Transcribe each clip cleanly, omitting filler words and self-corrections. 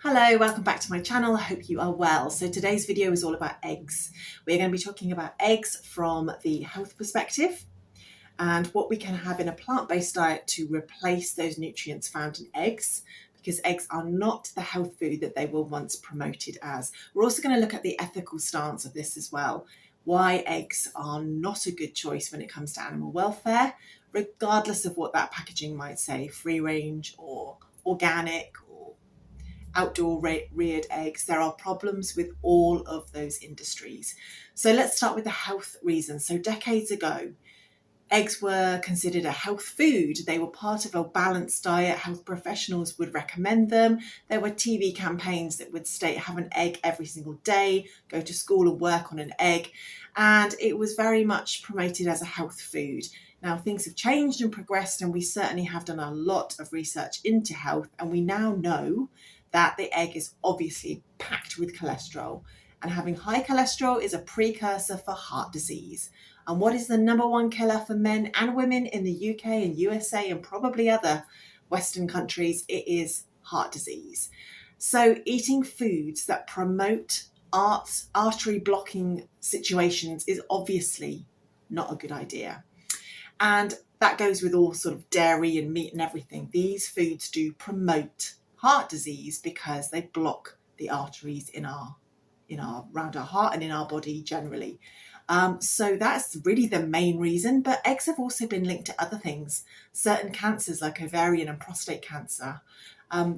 Hello, welcome back to my channel. I hope you are well. So today's video is all about eggs. We're going to be talking about eggs from the health perspective and what we can have in a plant-based diet to replace those nutrients found in eggs, because eggs are not the health food that they were once promoted as. We're also going to look at the ethical stance of this as well, why eggs are not a good choice when it comes to animal welfare, regardless of what that packaging might say, free range or organic or outdoor reared eggs. There are problems with all of those industries. So let's start with the health reasons. So decades ago, eggs were considered a health food. They were part of a balanced diet. Health professionals would recommend them. There were TV campaigns that would state have an egg every single day, go to school and work on an egg. And it was very much promoted as a health food. Now things have changed and progressed, and we certainly have done a lot of research into health, and we now know that the egg is obviously packed with cholesterol, and having high cholesterol is a precursor for heart disease. And what is the number one killer for men and women in the UK and USA and probably other Western countries? It is heart disease. So eating foods that promote artery blocking situations is obviously not a good idea. And that goes with all sort of dairy and meat and everything. These foods do promote heart disease because they block the arteries in our around our heart and in our body generally. So that's really the main reason. But eggs have also been linked to other things, certain cancers like ovarian and prostate cancer.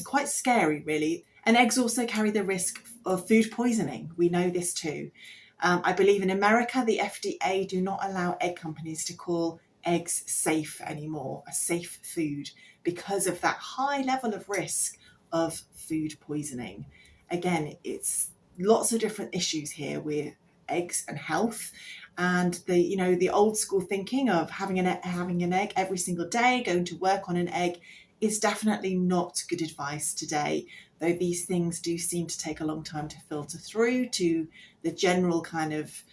Quite scary, really. And eggs also carry the risk of food poisoning. We know this too. I believe in America, the FDA do not allow egg companies to call eggs safe anymore, a safe food, because of that high level of risk of food poisoning. Again, it's lots of different issues here with eggs and health, and the old school thinking of having an egg every single day, going to work on an egg, is definitely not good advice today, though these things do seem to take a long time to filter through to the general kind of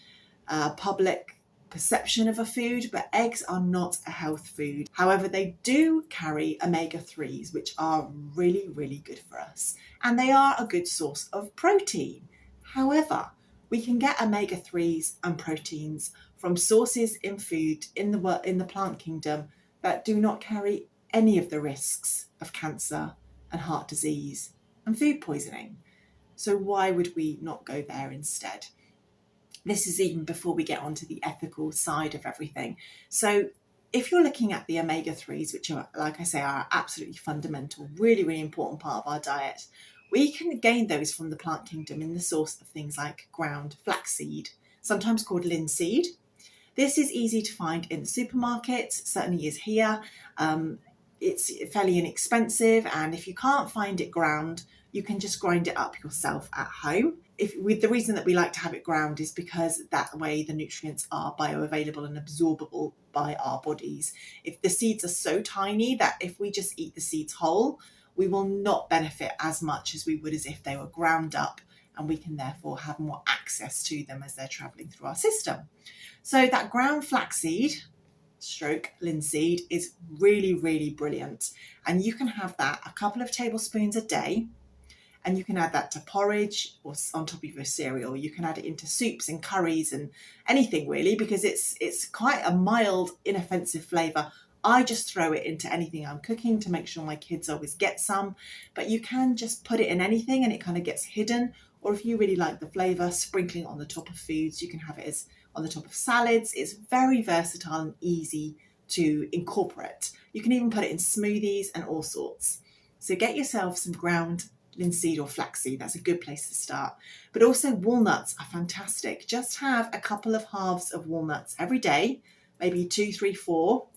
public perception of a food. But eggs are not a health food. However, they do carry omega-3s, which are really, really good for us, and they are a good source of protein. However, we can get omega-3s and proteins from sources in food in the plant kingdom that do not carry any of the risks of cancer and heart disease and food poisoning. So why would we not go there instead? This is even before we get onto the ethical side of everything. So if you're looking at the omega-3s, which are, like I say, are absolutely fundamental, really, really important part of our diet, we can gain those from the plant kingdom in the source of things like ground flaxseed, sometimes called linseed. This is easy to find in the supermarkets, certainly is here. It's fairly inexpensive, and if you can't find it ground, you can just grind it up yourself at home. The reason that we like to have it ground is because that way the nutrients are bioavailable and absorbable by our bodies. If the seeds are so tiny that if we just eat the seeds whole, we will not benefit as much as we would as if they were ground up, and we can therefore have more access to them as they're traveling through our system. So that ground flaxseed stroke linseed is really, really brilliant, and you can have that a couple of tablespoons a day, and you can add that to porridge or on top of your cereal. You can add it into soups and curries and anything really, because it's quite a mild, inoffensive flavour. I just throw it into anything I'm cooking to make sure my kids always get some, but you can just put it in anything and it kind of gets hidden. Or if you really like the flavour, sprinkling it on the top of foods. You can have it as on the top of salads. It's very versatile and easy to incorporate. You can even put it in smoothies and all sorts. So get yourself some ground linseed or flaxseed. That's a good place to start. But also walnuts are fantastic. Just have a couple of halves of walnuts every day, maybe 2, 3, 4.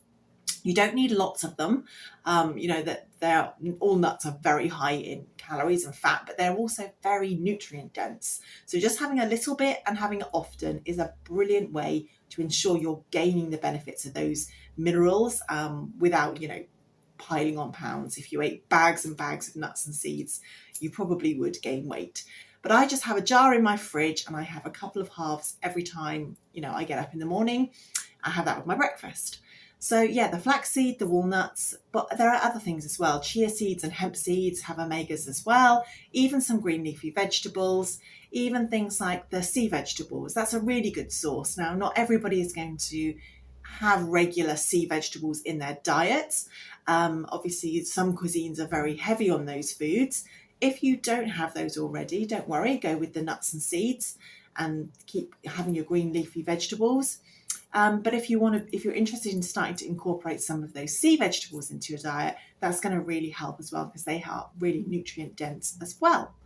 You don't need lots of them. That all nuts are very high in calories and fat, but they're also very nutrient dense. So just having a little bit and having it often is a brilliant way to ensure you're gaining the benefits of those minerals without, piling on pounds. If you ate bags and bags of nuts and seeds, you probably would gain weight. But I just have a jar in my fridge, and I have a couple of halves every time, I get up in the morning. I have that with my breakfast. So yeah, the flaxseed, the walnuts, but there are other things as well. Chia seeds and hemp seeds have omegas as well, even some green leafy vegetables, even things like the sea vegetables. That's a really good source. Now, not everybody is going to have regular sea vegetables in their diets. Obviously, some cuisines are very heavy on those foods. If you don't have those already, don't worry, go with the nuts and seeds and keep having your green leafy vegetables. But if you're interested in starting to incorporate some of those sea vegetables into your diet, that's going to really help as well, because they are really nutrient dense as well.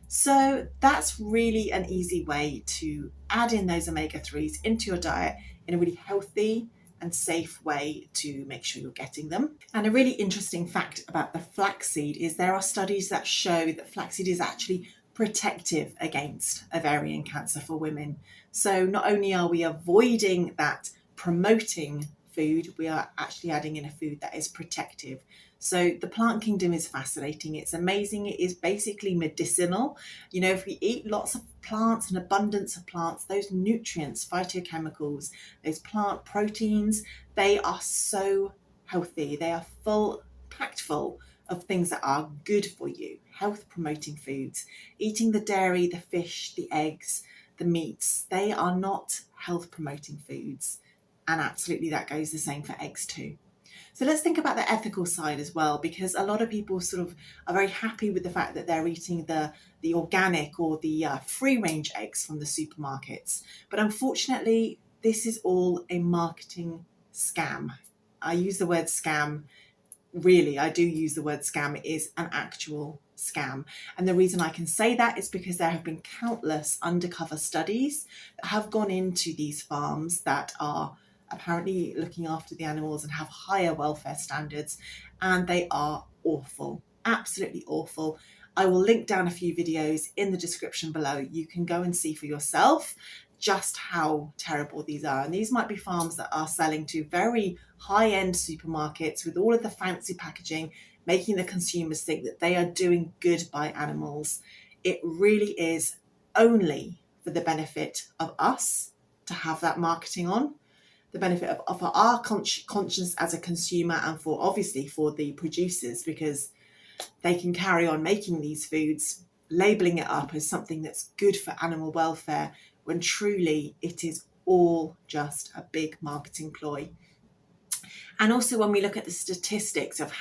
So that's really an easy way to add in those omega-3s into your diet in a really healthy and safe way to make sure you're getting them. And a really interesting fact about the flaxseed is there are studies that show that flaxseed is actually protective against ovarian cancer for women. So not only are we avoiding that promoting food, we are actually adding in a food that is protective. So the plant kingdom is fascinating. It's amazing. It is basically medicinal. You know, if we eat lots of plants, an abundance of plants, those nutrients, phytochemicals, those plant proteins, they are so healthy. They are packed full of things that are good for you, health promoting foods. Eating the dairy, the fish, the eggs, the meats, they are not health promoting foods. And absolutely that goes the same for eggs too. So let's think about the ethical side as well, because a lot of people sort of are very happy with the fact that they're eating the organic or the free range eggs from the supermarkets. But unfortunately, this is all a marketing scam. I use the word scam. Really, I do use the word scam. It is an actual scam. And the reason I can say that is because there have been countless undercover studies that have gone into these farms that are apparently looking after the animals and have higher welfare standards, and they are awful, absolutely awful. I will link down a few videos in the description below. You can go and see for yourself just how terrible these are. And these might be farms that are selling to very high-end supermarkets with all of the fancy packaging, making the consumers think that they are doing good by animals. It really is only for the benefit of us to have that marketing on, the benefit of our conscience as a consumer, and for obviously for the producers, because they can carry on making these foods, labeling it up as something that's good for animal welfare, when truly it is all just a big marketing ploy. And also when we look at the statistics of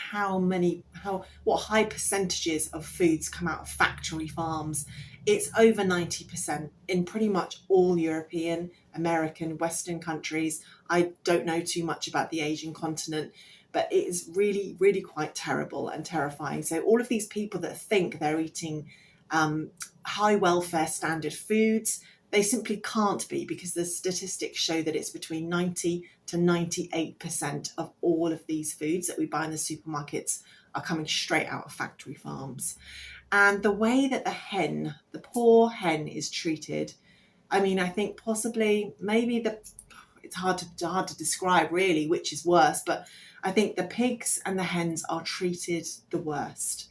what high percentages of foods come out of factory farms, it's over 90% in pretty much all European, American, Western countries. I don't know too much about the Asian continent, but it is really, really quite terrible and terrifying. So all of these people that think they're eating high welfare standard foods, they simply can't be, because the statistics show that it's between 90 to 98% of all of these foods that we buy in the supermarkets are coming straight out of factory farms. And the way that the poor hen is treated, I mean, I think possibly maybe it's hard to describe really which is worse, but I think the pigs and the hens are treated the worst.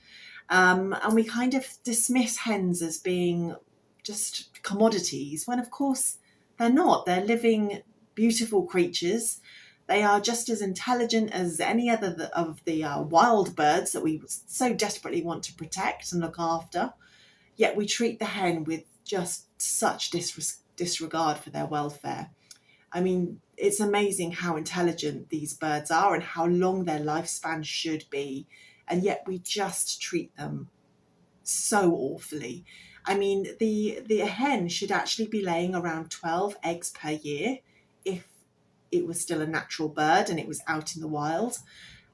And we kind of dismiss hens as being just commodities, when of course they're not. They're living, beautiful creatures. They are just as intelligent as any other of the wild birds that we so desperately want to protect and look after. Yet we treat the hen with just such disregard for their welfare. I mean, it's amazing how intelligent these birds are and how long their lifespan should be, and yet we just treat them so awfully. I mean, the hen should actually be laying around 12 eggs per year if it was still a natural bird and it was out in the wild.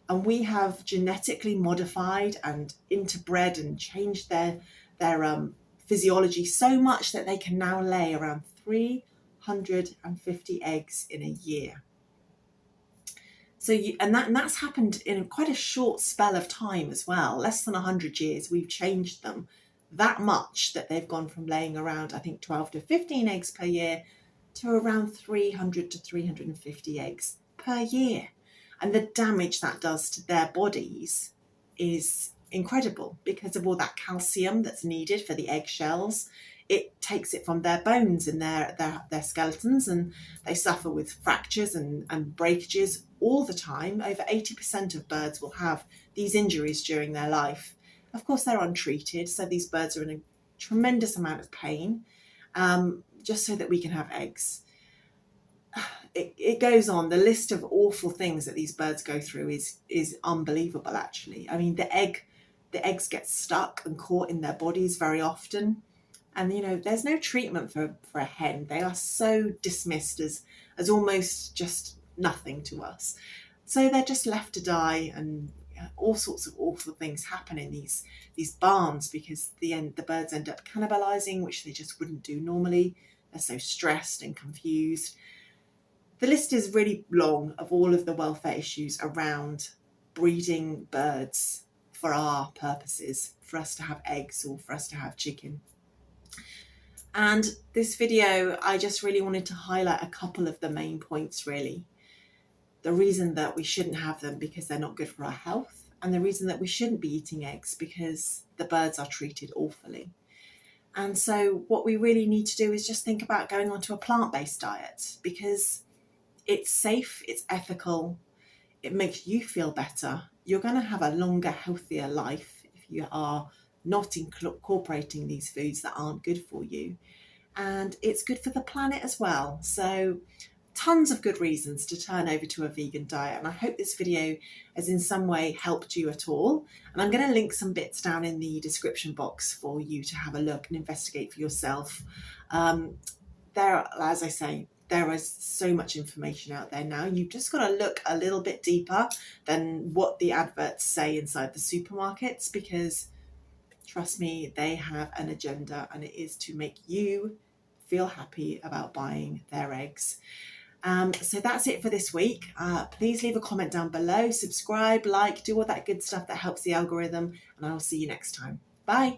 And we have genetically modified and interbred and changed their physiology so much that they can now lay around 350 eggs in a year. So that's happened in quite a short spell of time as well, less than 100 years. We've changed them that much that they've gone from laying around, I think, 12 to 15 eggs per year to around 300 to 350 eggs per year. And the damage that does to their bodies is incredible because of all that calcium that's needed for the egg shells. It takes it from their bones and their skeletons, and they suffer with fractures and breakages all the time. Over 80% of birds will have these injuries during their life. Of course, they're untreated, so these birds are in a tremendous amount of pain, just so that we can have eggs. It goes on. The list of awful things that these birds go through is unbelievable, actually. I mean, the eggs get stuck and caught in their bodies very often. And, you know, there's no treatment for a hen. They are so dismissed as almost just nothing to us. So they're just left to die, and all sorts of awful things happen in these barns because the birds end up cannibalizing, which they just wouldn't do normally. They're so stressed and confused. The list is really long of all of the welfare issues around breeding birds for our purposes, for us to have eggs or for us to have chicken. And this video, I just really wanted to highlight a couple of the main points, really. The reason that we shouldn't have them because they're not good for our health, and the reason that we shouldn't be eating eggs because the birds are treated awfully. And so what we really need to do is just think about going onto a plant-based diet, because it's safe, it's ethical, it makes you feel better. You're going to have a longer, healthier life if you are not incorporating these foods that aren't good for you. And it's good for the planet as well. So tons of good reasons to turn over to a vegan diet. And I hope this video has in some way helped you at all. And I'm going to link some bits down in the description box for you to have a look and investigate for yourself. As I say, there is so much information out there now. You've just got to look a little bit deeper than what the adverts say inside the supermarkets, because trust me, they have an agenda, and it is to make you feel happy about buying their eggs. So that's it for this week. Please leave a comment down below, subscribe, like, do all that good stuff that helps the algorithm, and I'll see you next time. Bye.